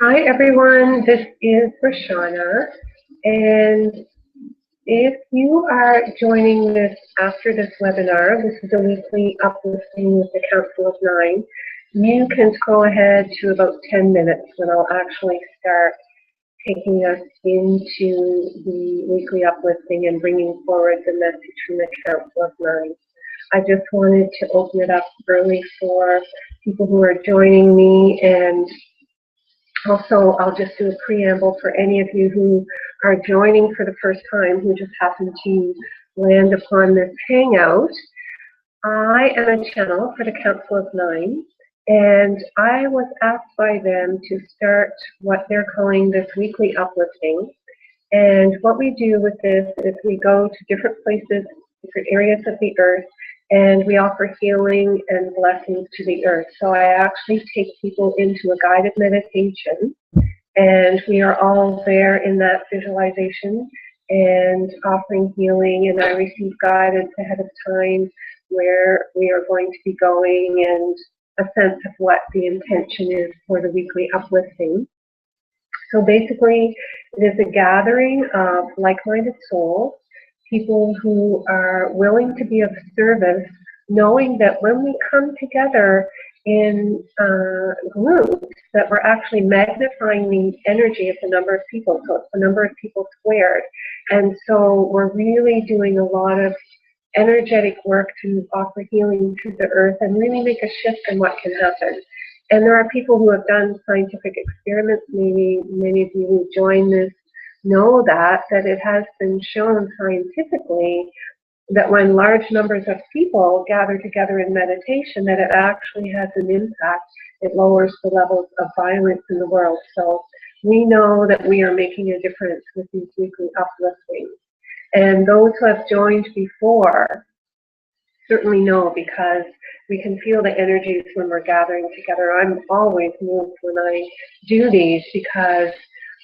Hi everyone, this is Roshana, and if you are joining this after this webinar, this is a weekly uplifting with the Council of Nine, you can scroll ahead to about 10 minutes when I'll actually start taking us into the weekly uplifting and bringing forward the message from the Council of Nine. I just wanted to open it up early for people who are joining me, and also, I'll just do a preamble for any of you who are joining for the first time, who just happen to land upon this hangout. I am a channel for the Council of Nine, and I was asked by them to start what they're calling this weekly uplifting. And what we do with this is we go to different places, different areas of the earth, and we offer healing and blessings to the earth. So I actually take people into a guided meditation, and we are all there in that visualization and offering healing, and I receive guidance ahead of time where we are going to be going and a sense of what the intention is for the weekly uplifting. So basically, it is a gathering of like-minded souls, people who are willing to be of service, knowing that when we come together in groups, that we're actually magnifying the energy of the number of people, so it's the number of people squared. And so we're really doing a lot of energetic work to offer healing to the earth and really make a shift in what can happen. And there are people who have done scientific experiments, maybe many of you who join this know that it has been shown scientifically that when large numbers of people gather together in meditation, that it actually has an impact. It lowers the levels of violence in the world. So we know that we are making a difference with these weekly upliftings. And those who have joined before certainly know, because we can feel the energies when we're gathering together. I'm always moved when I do these because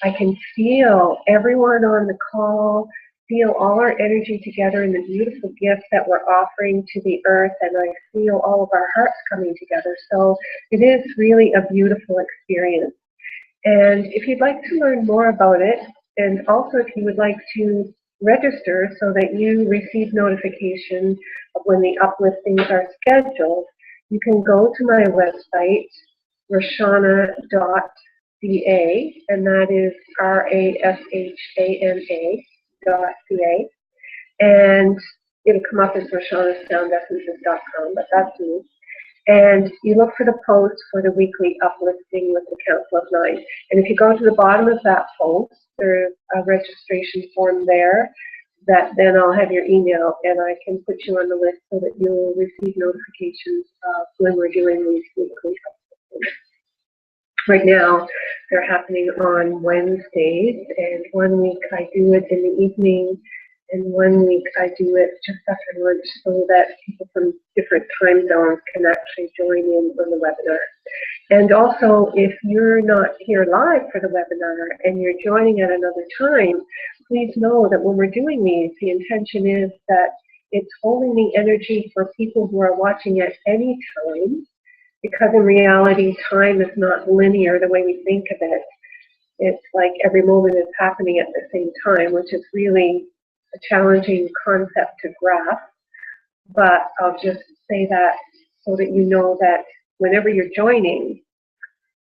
I can feel everyone on the call, feel all our energy together in the beautiful gift that we're offering to the earth, and I feel all of our hearts coming together. So it is really a beautiful experience. And if you'd like to learn more about it, and also if you would like to register so that you receive notification of when the upliftings are scheduled, you can go to my website, roshana.ca, and that is RASHANA.ca, and it'll come up as roshanasoundessences.com, but that's me. And you look for the post for the weekly uplifting with the Council of Nine. And if you go to the bottom of that post, there's a registration form there that then I'll have your email, and I can put you on the list so that you'll receive notifications when we're doing these weekly upliftings. Right now, they're happening on Wednesdays, and 1 week I do it in the evening, and 1 week I do it just after lunch so that people from different time zones can actually join in on the webinar. And also, if you're not here live for the webinar and you're joining at another time, please know that when we're doing these, the intention is that it's holding the energy for people who are watching at any time, because in reality, time is not linear the way we think of it. It's like every moment is happening at the same time, which is really a challenging concept to grasp. But I'll just say that so that you know that whenever you're joining,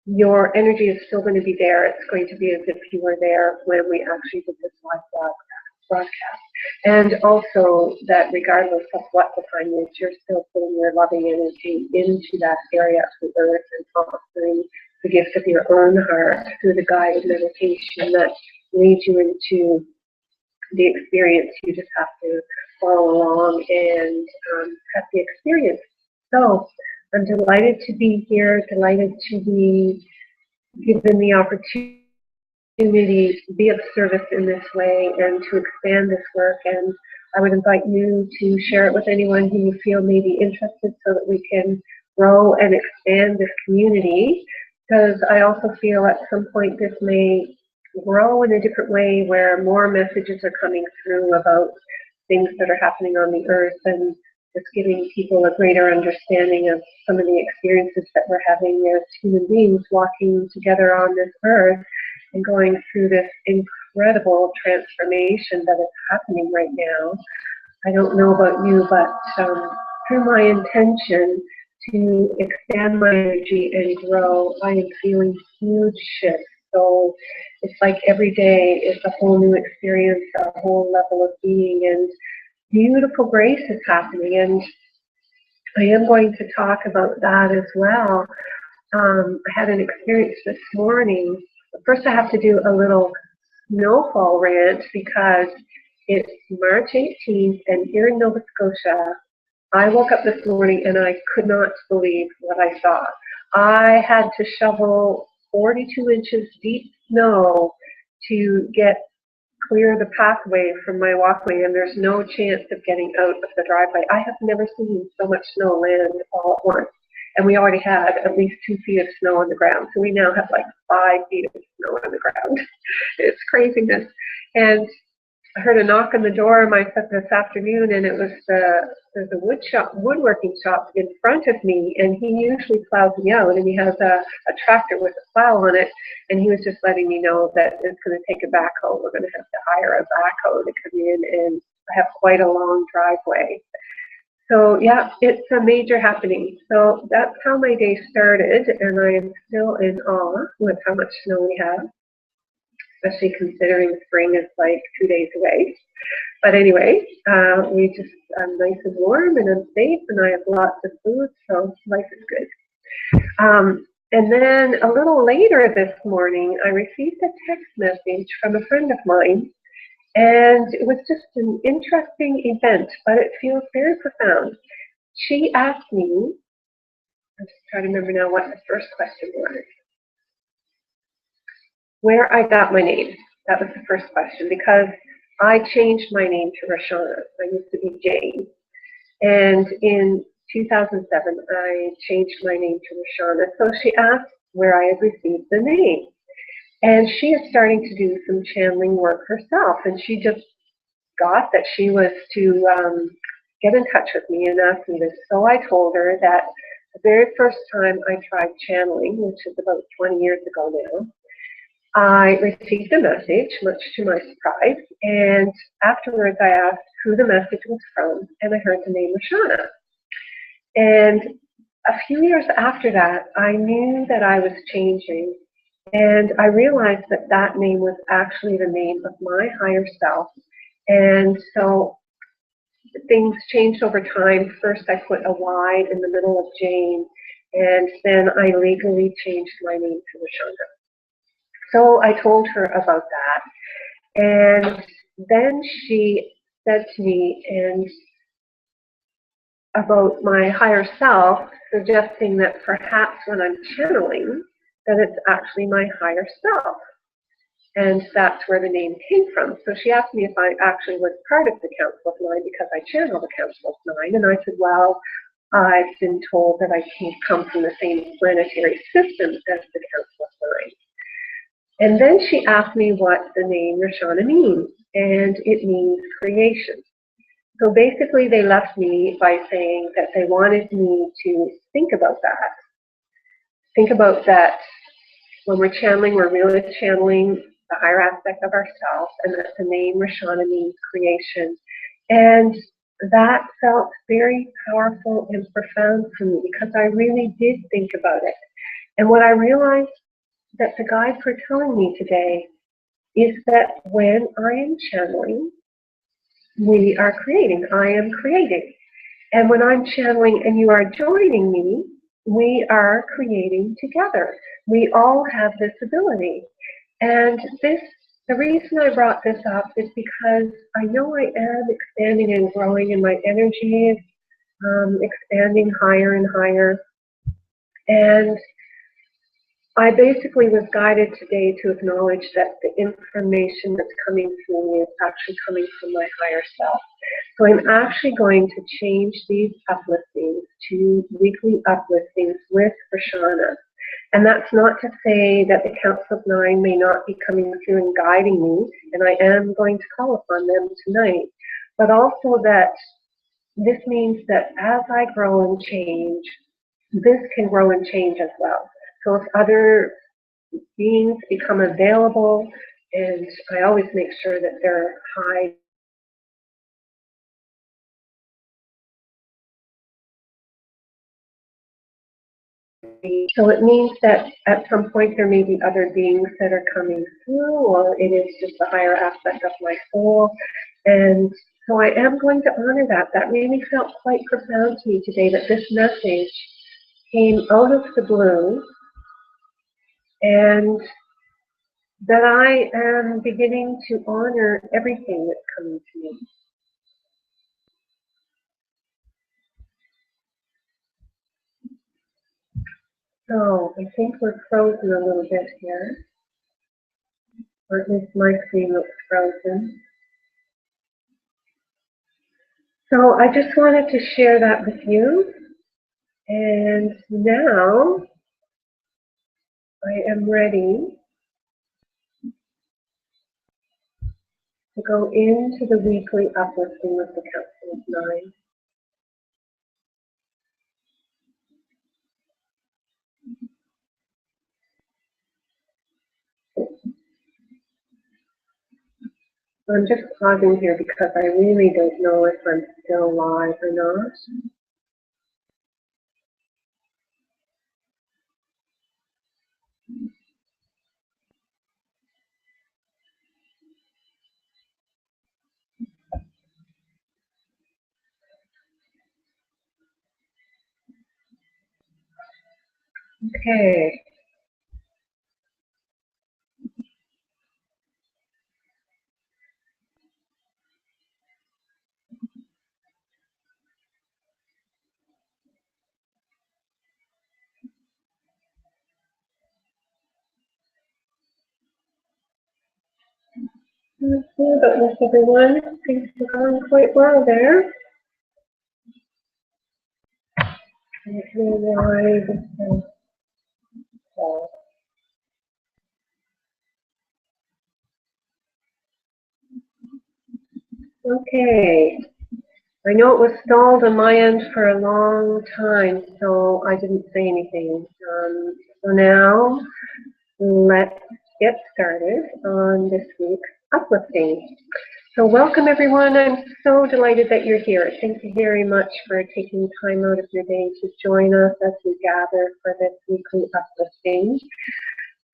your energy is still going to be there. It's going to be as if you were there when we actually did this live broadcast. And also that regardless of what the time is, you're still putting your loving energy into that area of the earth and offering the gift of your own heart through the guided meditation that leads you into the experience. You just have to follow along and have the experience. So I'm delighted to be here, delighted to be given the opportunity to be of service in this way and to expand this work. And I would invite you to share it with anyone who you feel may be interested so that we can grow and expand this community, because I also feel at some point this may grow in a different way where more messages are coming through about things that are happening on the earth, and just giving people a greater understanding of some of the experiences that we're having as human beings walking together on this earth and going through this incredible transformation that is happening right now. I don't know about you, but through my intention to expand my energy and grow, I am feeling huge shifts. So it's like every day is a whole new experience, a whole level of being, and beautiful grace is happening. And I am going to talk about that as well. I had an experience this morning. First, I have to do a little snowfall rant because it's March 18th, and here in Nova Scotia, I woke up this morning and I could not believe what I saw. I had to shovel 42 inches deep snow to clear the pathway from my walkway, and there's no chance of getting out of the driveway. I have never seen so much snow land all at once. And we already had at least 2 feet of snow on the ground. So we now have like 5 feet of snow on the ground. It's craziness. And I heard a knock on the door this afternoon, and it was there's a woodworking shop in front of me, and he usually plows me out, and he has a tractor with a plow on it, and he was just letting me know that it's going to take a backhoe. We're going to have to hire a backhoe to come in, and I have quite a long driveway. So yeah, it's a major happening. So that's how my day started, and I am still in awe with how much snow we have, especially considering spring is like 2 days away. But anyway, I'm nice and warm, and I'm safe, and I have lots of food, so life is good. And then a little later this morning, I received a text message from a friend of mine. And it was just an interesting event, but it feels very profound. She asked me, I'm just trying to remember now what the first question was, where I got my name. That was the first question, because I changed my name to Roshana. I used to be Jane. And in 2007, I changed my name to Roshana. So she asked where I had received the name. And she is starting to do some channeling work herself, and she just got that she was to get in touch with me and ask me this. So I told her that the very first time I tried channeling, which is about 20 years ago now, I received a message, much to my surprise, and afterwards I asked who the message was from, and I heard the name Roshana. And a few years after that, I knew that I was changing. And I realized that that name was actually the name of my higher self. And so things changed over time. First, I put a Y in the middle of Jane, and then I legally changed my name to Roshana. So I told her about that. And then she said to me about my higher self, suggesting that perhaps when I'm channeling, that it's actually my higher self. And that's where the name came from. So she asked me if I actually was part of the Council of Nine because I channel the Council of Nine. And I said, well, I've been told that I come from the same planetary system as the Council of Nine. And then she asked me what the name Roshana means. And it means creation. So basically they left me by saying that they wanted me to think about that. Think about that. When we're channeling, we're really channeling the higher aspect of ourselves, and that the name Roshana means creation. And that felt very powerful and profound for me because I really did think about it. And what I realized that the guides were telling me today is that when I am channeling, we are creating. I am creating. And when I'm channeling and you are joining me, we are creating together. We all have this ability. And the reason I brought this up is because I know I am expanding and growing, and my energy is expanding higher and higher. And I basically was guided today to acknowledge that the information that's coming through me is actually coming from my higher self. So I'm actually going to change these upliftings to weekly upliftings with Roshana. And that's not to say that the Council of Nine may not be coming through and guiding me, and I am going to call upon them tonight, but also that this means that as I grow and change, this can grow and change as well. So if other beings become available, and I always make sure that they're high. So it means that at some point there may be other beings that are coming through, or it is just a higher aspect of my soul. And so I am going to honor that. That really felt quite profound to me today, that this message came out of the blue, and that I am beginning to honor everything that's coming to me. So I think we're frozen a little bit here, or at least my screen looks frozen. So I just wanted to share that with you. And now I am ready to go into the weekly uplifting with the Council of Nine. I'm just pausing here because I really don't know if I'm still live or not. Okay. But with everyone, things are going quite well there. I don't know why this is so. Okay. I know it was stalled on my end for a long time, so I didn't say anything. So now, let's get started on this week's uplifting. So welcome everyone. I'm so delighted that you're here. Thank you very much for taking time out of your day to join us as we gather for this weekly uplifting.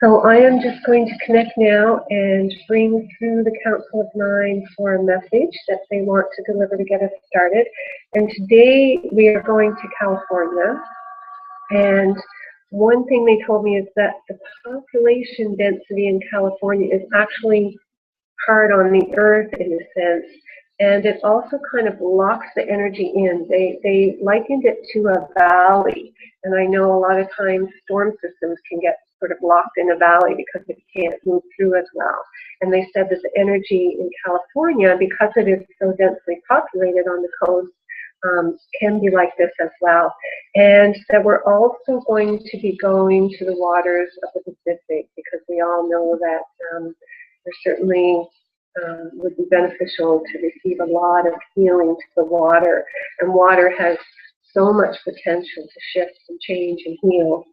So I am just going to connect now and bring through the Council of Nine for a message that they want to deliver to get us started. And today we are going to California. And one thing they told me is that the population density in California is actually hard on the earth in a sense. And it also kind of locks the energy in. They likened it to a valley. And I know a lot of times storm systems can get sort of locked in a valley because it can't move through as well. And they said that the energy in California, because it is so densely populated on the coast, can be like this as well. And that we're also going to be going to the waters of the Pacific, because we all know that there certainly would be beneficial to receive a lot of healing to the water. And water has so much potential to shift and change and heal.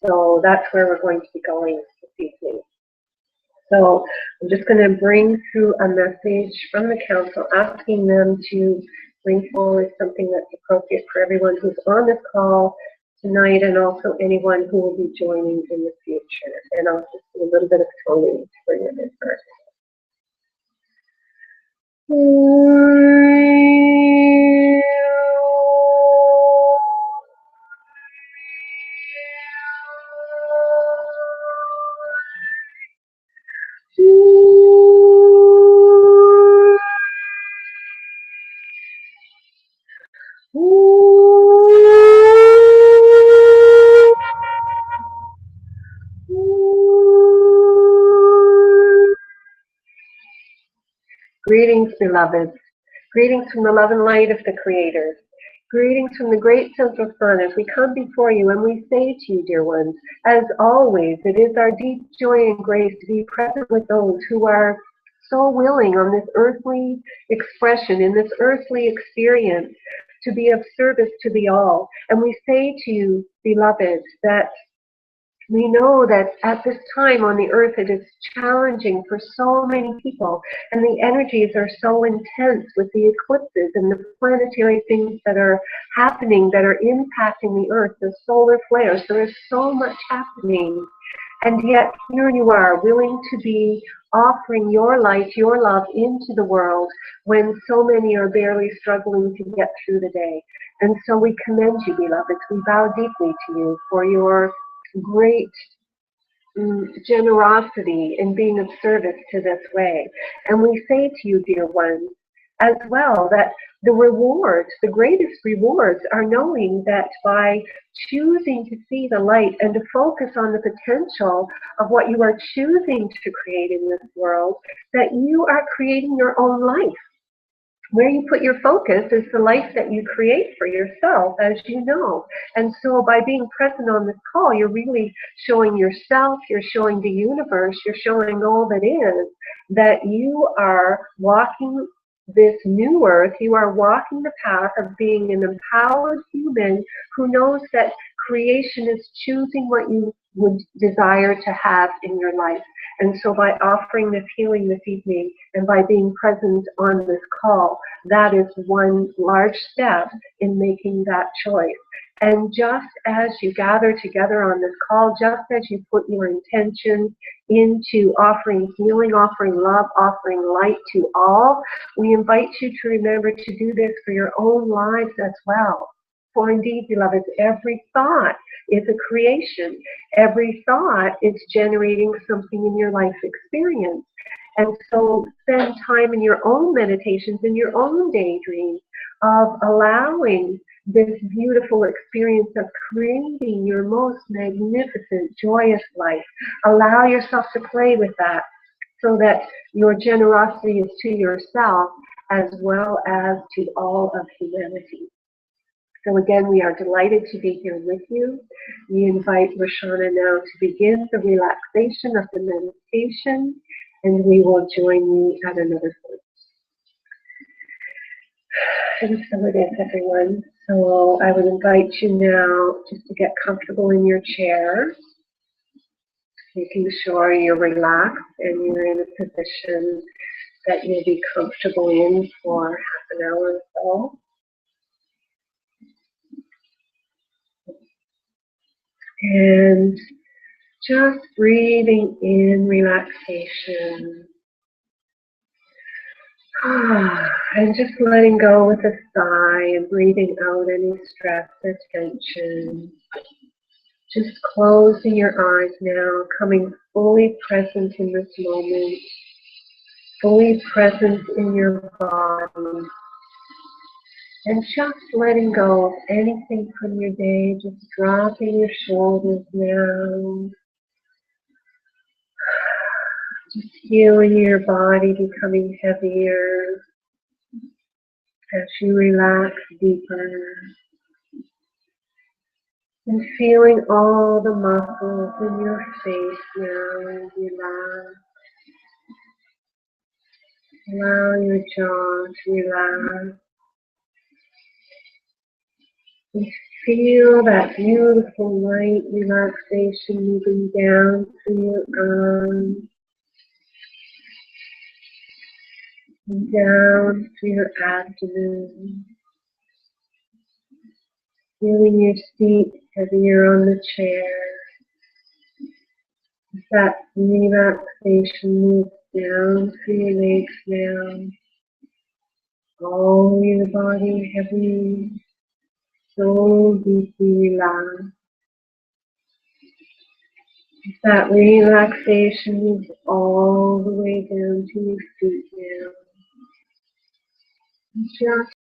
So that's where we're going to be going this evening. So I'm just going to bring through a message from the council, asking them to bring forward something that's appropriate for everyone who's on this call tonight, and also anyone who will be joining in the future. And I'll just do a little bit of toning to bring it in first. Greetings, beloveds. Greetings from the love and light of the Creator. Greetings from the great central sun as we come before you and we say to you, dear ones, as always, it is our deep joy and grace to be present with those who are so willing on this earthly expression, in this earthly experience, to be of service to the all. And we say to you, beloved, that we know that at this time on the earth it is challenging for so many people, and the energies are so intense with the eclipses and the planetary things that are happening that are impacting the earth, the solar flares. There is so much happening, and yet here you are, willing to be offering your light, your love into the world when so many are barely struggling to get through the day. And so we commend you, beloveds. We bow deeply to you for your great generosity in being of service to this way. And we say to you, dear ones, as well, that the rewards, the greatest rewards, are knowing that by choosing to see the light and to focus on the potential of what you are choosing to create in this world, that you are creating your own life. Where you put your focus is the life that you create for yourself, as you know. And so by being present on this call, you're really showing yourself, you're showing the universe, you're showing all that is, that you are walking this new earth, you are walking the path of being an empowered human who knows that creation is choosing what you would desire to have in your life. And so by offering this healing this evening and by being present on this call, that is one large step in making that choice. And just as you gather together on this call, just as you put your intentions into offering healing, offering love, offering light to all, we invite you to remember to do this for your own lives as well. For indeed, beloveds, every thought is a creation. Every thought is generating something in your life experience. And so spend time in your own meditations, in your own daydreams of allowing this beautiful experience of creating your most magnificent, joyous life. Allow yourself to play with that so that your generosity is to yourself as well as to all of humanity. So again, we are delighted to be here with you. We invite Roshana now to begin the relaxation of the meditation, and we will join you at another point. And so it is, everyone. So I would invite you now just to get comfortable in your chair, making sure you're relaxed and you're in a position that you'll be comfortable in for half an hour or so. And just breathing in relaxation. And just letting go with a sigh and breathing out any stress or tension. Just closing your eyes now, coming fully present in this moment, fully present in your body. And just letting go of anything from your day, just dropping your shoulders now. Just feeling your body becoming heavier as you relax deeper. And feeling all the muscles in your face now relax. Allow your jaw to relax. And feel that beautiful light relaxation moving down through your arms, and down through your abdomen. Feeling your seat heavier on the chair. As that relaxation moves down through your legs now. All your body heavy. So deeply relaxed. That relaxation moves all the way down to your feet now. Just